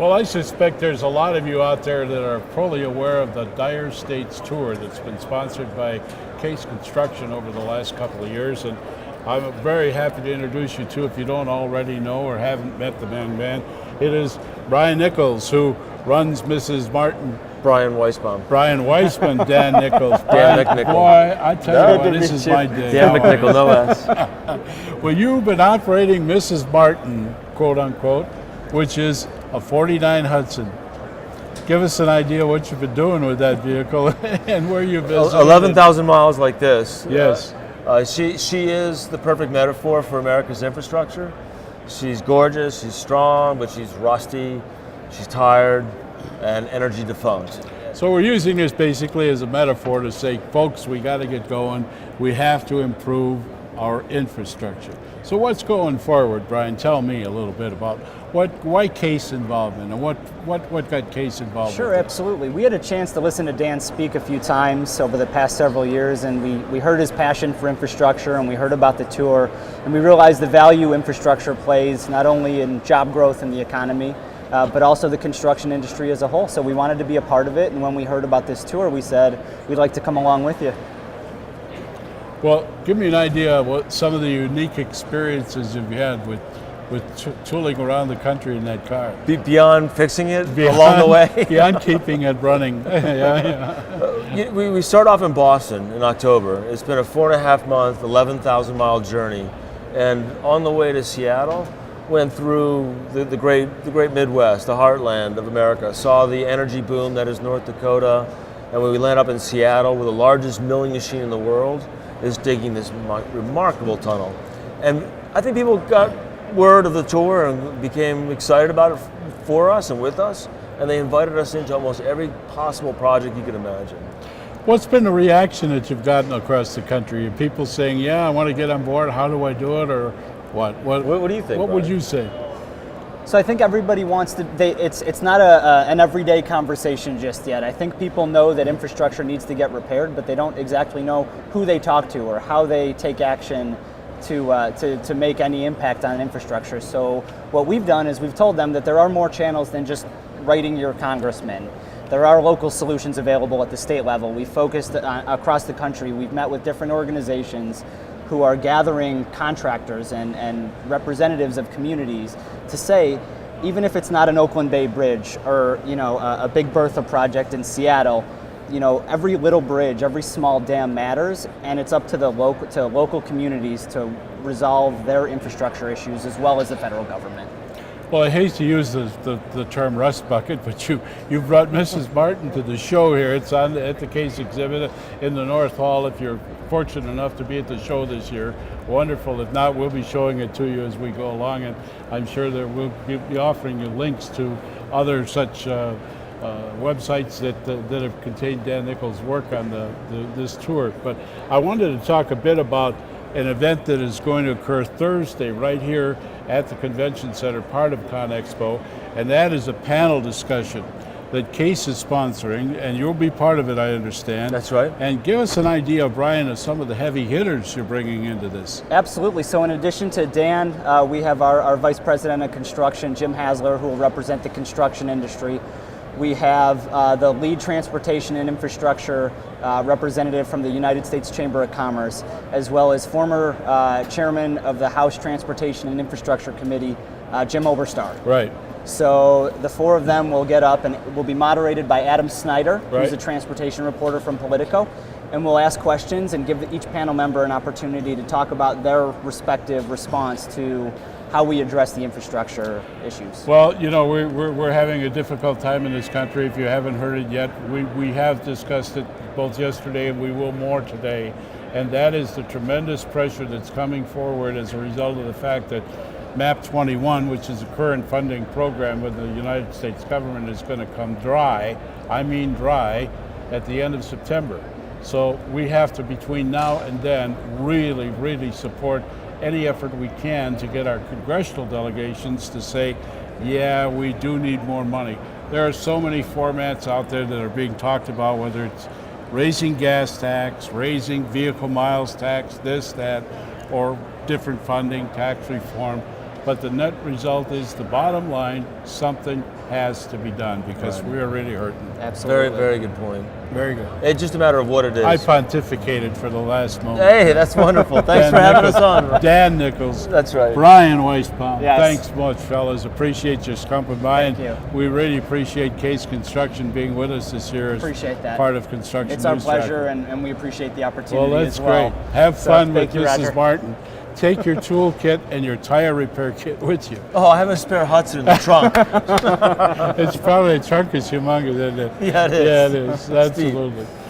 Well, I suspect there's a lot of you out there that are fully aware of the Dire States Tour that's been sponsored by Case Construction over the last couple of years. And I'm very happy to introduce you to, if you don't already know or haven't met the man, it is Brian Nichols, who runs Mrs. Martin. Brian Weisbaum. Brian Weisbaum, Dan Nichols. Dan McNichol. Boy, I tell you what, this is my day. Dan McNichol, no S. Well, you've been operating Mrs. Martin, quote unquote, which is a 49 Hudson. Give us an idea what you've been doing with that vehicle and where you've been. 11,000 miles like this. Yes. She is the perfect metaphor for America's infrastructure. She's gorgeous, she's strong, but she's rusty, she's tired, and energy defunct. So we're using this basically as a metaphor to say, folks, we got to get going. We have to improve our infrastructure. So what's going forward, Brian? Tell me a little bit about why Case involvement and what got Case involved. Sure, absolutely. We had a chance to listen to Dan speak a few times over the past several years, and we heard his passion for infrastructure, and we heard about the tour, and we realized the value infrastructure plays not only in job growth in the economy, but also the construction industry as a whole. So we wanted to be a part of it, and when we heard about this tour, we said, we'd like to come along with you. Well, give me an idea of what some of the unique experiences you've had with tooling around the country in that car. Beyond fixing it along the way? Beyond keeping it running. Yeah. We start off in Boston in October. It's been a 4.5 month, 11,000 mile journey. And on the way to Seattle, went through the great Midwest, the heartland of America, saw the energy boom that is North Dakota, and when we land up in Seattle, where the largest milling machine in the world is digging this remarkable tunnel. And I think people got word of the tour and became excited about it for us and with us, and they invited us into almost every possible project you could imagine. What's been the reaction that you've gotten across the country? Are people saying, yeah, I want to get on board, how do I do it, or what? What do you think, What Brian? would you say? So I think everybody wants to, it's not an everyday conversation just yet. I think people know that infrastructure needs to get repaired, but they don't exactly know who they talk to or how they take action to make any impact on infrastructure. So what we've done is we've told them that there are more channels than just writing your congressman. There are local solutions available at the state level. We focused across the country. We've met with different organizations who are gathering contractors and representatives of communities to say, even if it's not an Oakland Bay bridge or a Big Bertha project in Seattle, every little bridge, every small dam matters, and it's up to the local communities to resolve their infrastructure issues as well as the federal government. Well, I hate to use the term rust bucket, but you brought Mrs. Martin to the show here. It's at the Case exhibit in the North Hall. If you're fortunate enough to be at the show this year, wonderful. If not, we'll be showing it to you as we go along, and I'm sure that we'll be offering you links to other such websites that have contained Dan Nichols' work on this tour. But I wanted to talk a bit about an event that is going to occur Thursday right here at the Convention Center, part of ConExpo, and that is a panel discussion that Case is sponsoring, and you'll be part of it, I understand. That's right. And give us an idea, Brian, of some of the heavy hitters you're bringing into this. Absolutely. So in addition to Dan, we have our Vice President of Construction, Jim Hasler, who will represent the construction industry. We have the lead transportation and infrastructure representative from the United States Chamber of Commerce, as well as former chairman of the House Transportation and Infrastructure Committee, Jim Oberstar. Right. So the four of them will get up and will be moderated by Adam Snyder, right, who's a transportation reporter from Politico, and we'll ask questions and give each panel member an opportunity to talk about their respective response to how we address the infrastructure issues. Well, we're having a difficult time in this country. If you haven't heard it yet, we have discussed it both yesterday and we will more today. And that is the tremendous pressure that's coming forward as a result of the fact that MAP 21, which is a current funding program with the United States government, is going to come dry, I mean dry, at the end of September. So we have to, between now and then, really, really support any effort we can to get our congressional delegations to say, yeah, we do need more money. There are so many formats out there that are being talked about, whether it's raising gas tax, raising vehicle miles tax, this, that, or different funding, tax reform. But the net result is the bottom line, something has to be done because we're really hurting. Absolutely. Very, very good point. Very good. It's just a matter of what it is. I pontificated for the last moment. Hey, that's wonderful. Thanks for having us on. Dan Nichols. That's right. Brian Weisbaum. Yes. Thanks much, fellas. Appreciate you stopping by. Thank you. We really appreciate Case Construction being with us this year as Appreciate that. part of Construction It's our News pleasure, Tracker. and we appreciate the opportunity Well, that's as well. great. Have So, fun with thank you, Mrs. Roger. Martin. Take your toolkit and your tire repair kit with you. Oh, I have a spare Hudson in the trunk. It's probably, the trunk is humongous, isn't it? Yeah, it is. Yeah, it is. Absolutely.